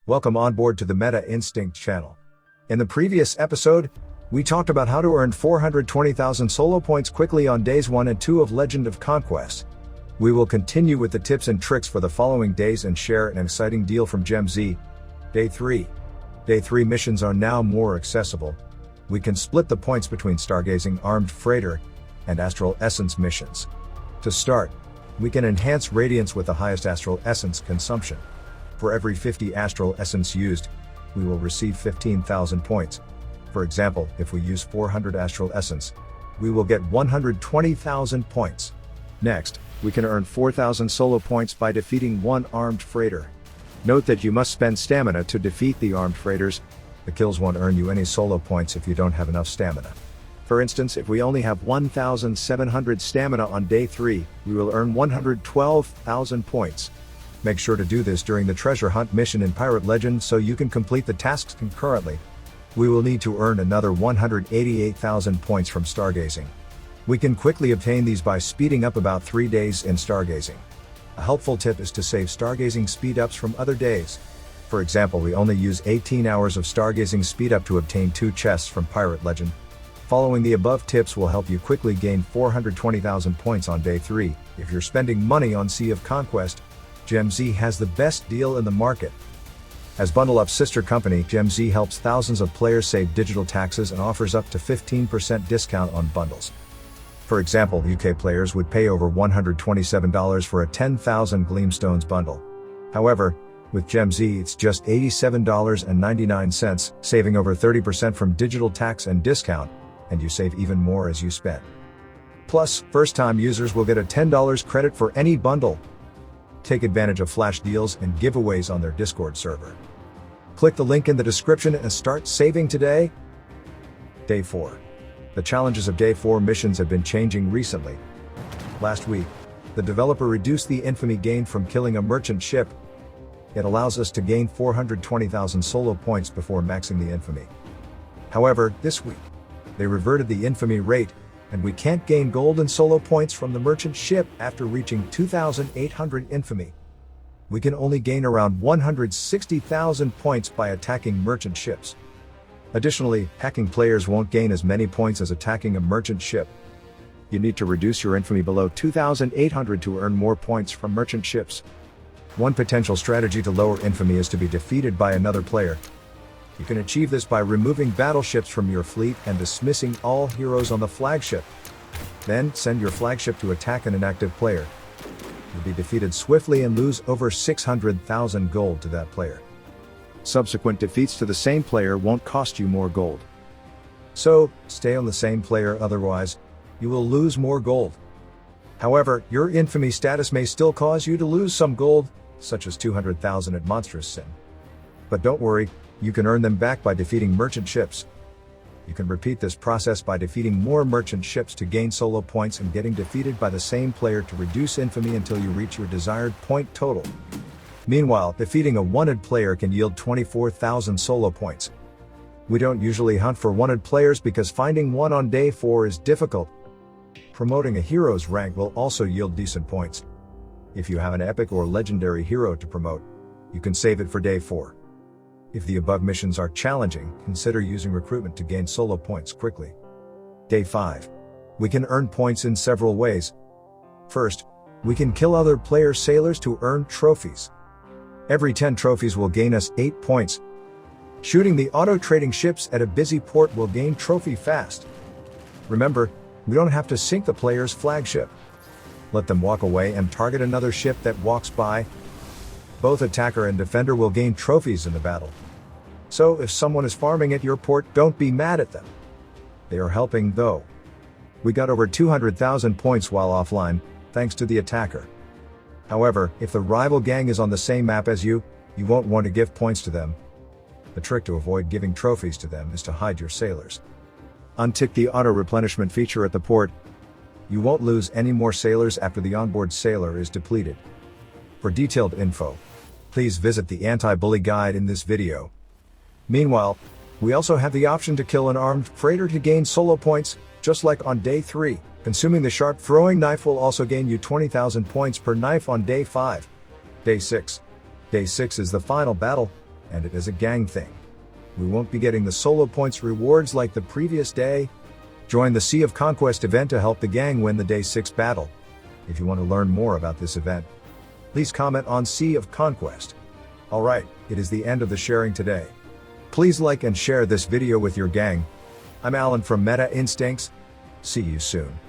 Welcome on board to the Meta Instinct channel. In the previous episode, we talked about how to earn 420,000 solo points quickly on days 1 and 2 of Legend of Conquest. We will continue with the tips and tricks for the following days and share an exciting deal from GemZ. Day 3. Day 3 missions are now more accessible. We can split the points between Stargazing, Armed Freighter, and Astral Essence Missions. To start, we can enhance radiance with the highest Astral Essence consumption. For every 50 Astral Essence used, we will receive 15,000 points. For example, if we use 400 Astral Essence, we will get 120,000 points. Next, we can earn 4,000 solo points by defeating one armed freighter. Note that you must spend stamina to defeat the armed freighters. The kills won't earn you any solo points if you don't have enough stamina. For instance, if we only have 1,700 stamina on day 3, we will earn 112,000 points. Make sure to do this during the treasure hunt mission in Pirate Legend so you can complete the tasks concurrently. We will need to earn another 188,000 points from Stargazing. We can quickly obtain these by speeding up about 3 days in Stargazing. A helpful tip is to save Stargazing speed-ups from other days. For example, we only use 18 hours of Stargazing speed-up to obtain 2 chests from Pirate Legend. Following the above tips will help you quickly gain 420,000 points on day 3. If you're spending money on Sea of Conquest, GemZ has the best deal in the market. As Bundle Up's sister company, GemZ helps thousands of players save digital taxes and offers up to 15% discount on bundles. For example, UK players would pay over $127 for a 10,000 Gleamstones bundle. However, with GemZ it's just $87.99, saving over 30% from digital tax and discount, and you save even more as you spend. Plus, first-time users will get a $10 credit for any bundle. Take advantage of flash deals and giveaways on their Discord server. Click the link in the description and start saving today. Day 4. The challenges of Day 4 missions have been changing recently. Last week, the developer reduced the infamy gained from killing a merchant ship. It allows us to gain 420,000 solo points before maxing the infamy. However, this week, they reverted the infamy rate, and we can't gain gold and solo points from the merchant ship after reaching 2,800 infamy. We can only gain around 160,000 points by attacking merchant ships. Additionally, hacking players won't gain as many points as attacking a merchant ship. You need to reduce your infamy below 2,800 to earn more points from merchant ships. One potential strategy to lower infamy is to be defeated by another player. You can achieve this by removing battleships from your fleet and dismissing all heroes on the flagship. Then, send your flagship to attack an inactive player. You'll be defeated swiftly and lose over 600,000 gold to that player. Subsequent defeats to the same player won't cost you more gold. So, stay on the same player, otherwise, you will lose more gold. However, your infamy status may still cause you to lose some gold, such as 200,000 at Monstrous Sin. But don't worry, you can earn them back by defeating merchant ships. You can repeat this process by defeating more merchant ships to gain solo points and getting defeated by the same player to reduce infamy until you reach your desired point total. Meanwhile, defeating a wanted player can yield 24,000 solo points. We don't usually hunt for wanted players because finding one on day 4 is difficult. Promoting a hero's rank will also yield decent points. If you have an epic or legendary hero to promote, you can save it for day 4. If the above missions are challenging, consider using recruitment to gain solo points quickly. Day 5. We can earn points in several ways. First, we can kill other players' sailors to earn trophies. Every 10 trophies will gain us 8 points. Shooting the auto-trading ships at a busy port will gain trophy fast. Remember, we don't have to sink the player's flagship. Let them walk away and target another ship that walks by. Both attacker and defender will gain trophies in the battle. So if someone is farming at your port, don't be mad at them. They are helping though. We got over 200,000 points while offline, thanks to the attacker. However, if the rival gang is on the same map as you, you won't want to give points to them. The trick to avoid giving trophies to them is to hide your sailors. Untick the auto-replenishment feature at the port. You won't lose any more sailors after the onboard sailor is depleted. For detailed info, please visit the anti-bully guide in this video. Meanwhile, we also have the option to kill an armed freighter to gain solo points, just like on day 3. Consuming the sharp throwing knife will also gain you 20,000 points per knife on day 5. Day 6. Day 6 is the final battle. and it is a gang thing. We won't be getting the solo points rewards like the previous day. Join the Sea of Conquest event to help the gang win the Day 6 battle. If you want to learn more about this event, please comment on Sea of Conquest. Alright, it is the end of the sharing today. Please like and share this video with your gang. I'm Alan from Meta Instincts. See you soon.